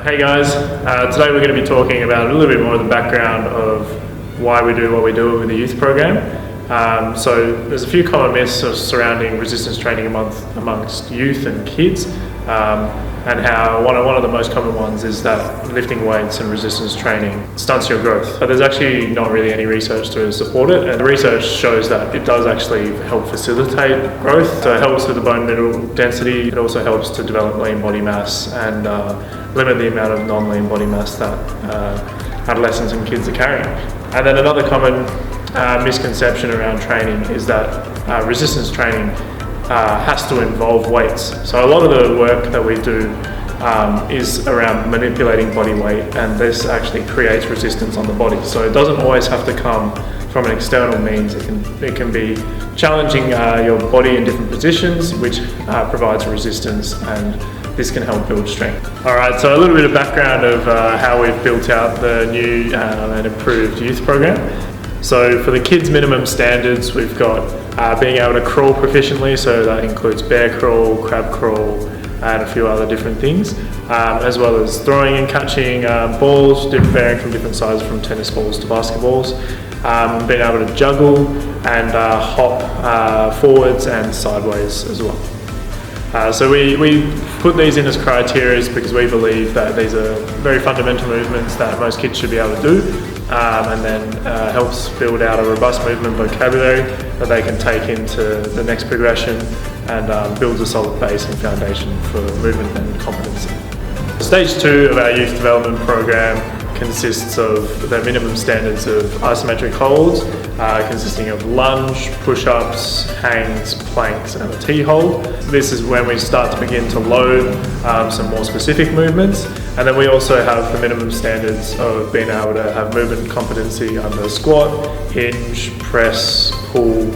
Hey guys, today we're going to be talking about a little bit more of the background of why we do what we do with the youth program. So there's a few common myths surrounding resistance training amongst youth and kids, and how one of the most common ones is that lifting weights and resistance training stunts your growth. But there's actually not really any research to support it, and the research shows that it does actually help facilitate growth. So it helps with the bone mineral density. It also helps to develop lean body mass and limit the amount of non-lean body mass that adolescents and kids are carrying. And then another common misconception around training is that resistance training has to involve weights. So a lot of the work that we do is around manipulating body weight, and this actually creates resistance on the body. So it doesn't always have to come from an external means. It can be challenging your body in different positions, which provides resistance, and this can help build strength. Alright, so a little bit of background of how we've built out the new and improved youth program. So for the kids' minimum standards, we've got being able to crawl proficiently, so that includes bear crawl, crab crawl, and a few other different things, as well as throwing and catching balls, varying from different sizes, from tennis balls to basketballs, being able to juggle and hop forwards and sideways as well. So we put these in as criteria because we believe that these are very fundamental movements that most kids should be able to do, and then helps build out a robust movement vocabulary that they can take into the next progression, and builds a solid base and foundation for movement and competency. Stage 2 of our youth development program consists of the minimum standards of isometric holds, consisting of lunge, push-ups, hangs, planks, and a T-hold. This is when we start to begin to load some more specific movements, and then we also have the minimum standards of being able to have movement competency under squat, hinge, press, pull,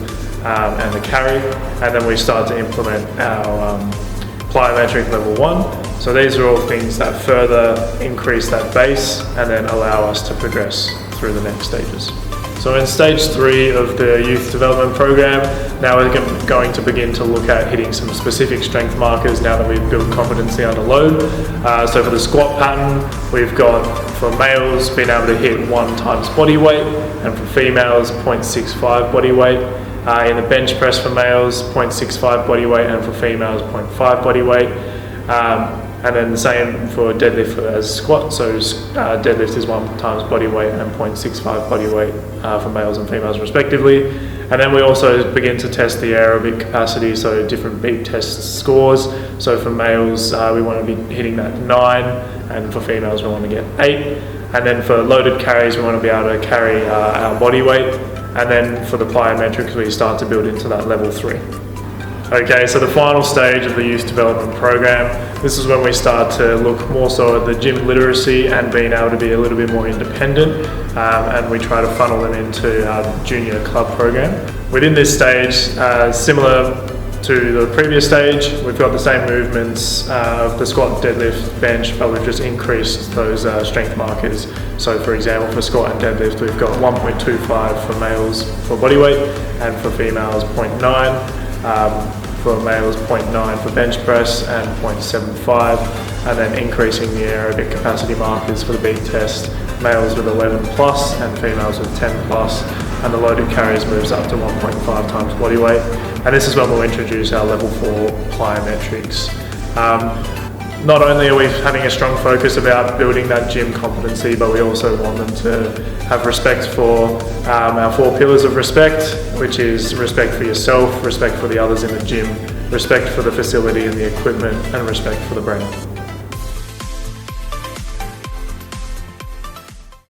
and the carry, and then we start to implement our plyometric level 1. So these are all things that further increase that base and then allow us to progress through the next stages. So in stage 3 of the youth development program, now we're going to begin to look at hitting some specific strength markers now that we've built competency under load. So for the squat pattern, we've got, for males, being able to hit 1 times body weight, and for females, 0.65 body weight. In the bench press for males, 0.65 body weight, and for females, 0.5 body weight. And then the same for deadlift as squat, so deadlift is 1 times body weight and 0.65 body weight for males and females respectively. And then we also begin to test the aerobic capacity, so different beep test scores. So for males, we want to be hitting that 9, and for females we want to get 8. And then for loaded carries, we want to be able to carry our body weight. And then for the plyometrics, we start to build into that level 3. Okay, so the final stage of the youth development program, this is when we start to look more so at the gym literacy and being able to be a little bit more independent, and we try to funnel them into our junior club program. Within this stage, similar to the previous stage, we've got the same movements of the squat, deadlift, bench, but we've just increased those strength markers. So for example, for squat and deadlift, we've got 1.25 for males for body weight, and for females 0.9. For males 0.9 for bench press and 0.75, and then increasing the aerobic capacity markers for the beep test, males with 11 plus and females with 10 plus, and the loaded carries moves up to 1.5 times body weight. And this is when we'll introduce our level 4 plyometrics. Not only are we having a strong focus about building that gym competency, but we also want them to have respect for our 4 pillars of respect, which is respect for yourself, respect for the others in the gym, respect for the facility and the equipment, and respect for the brain.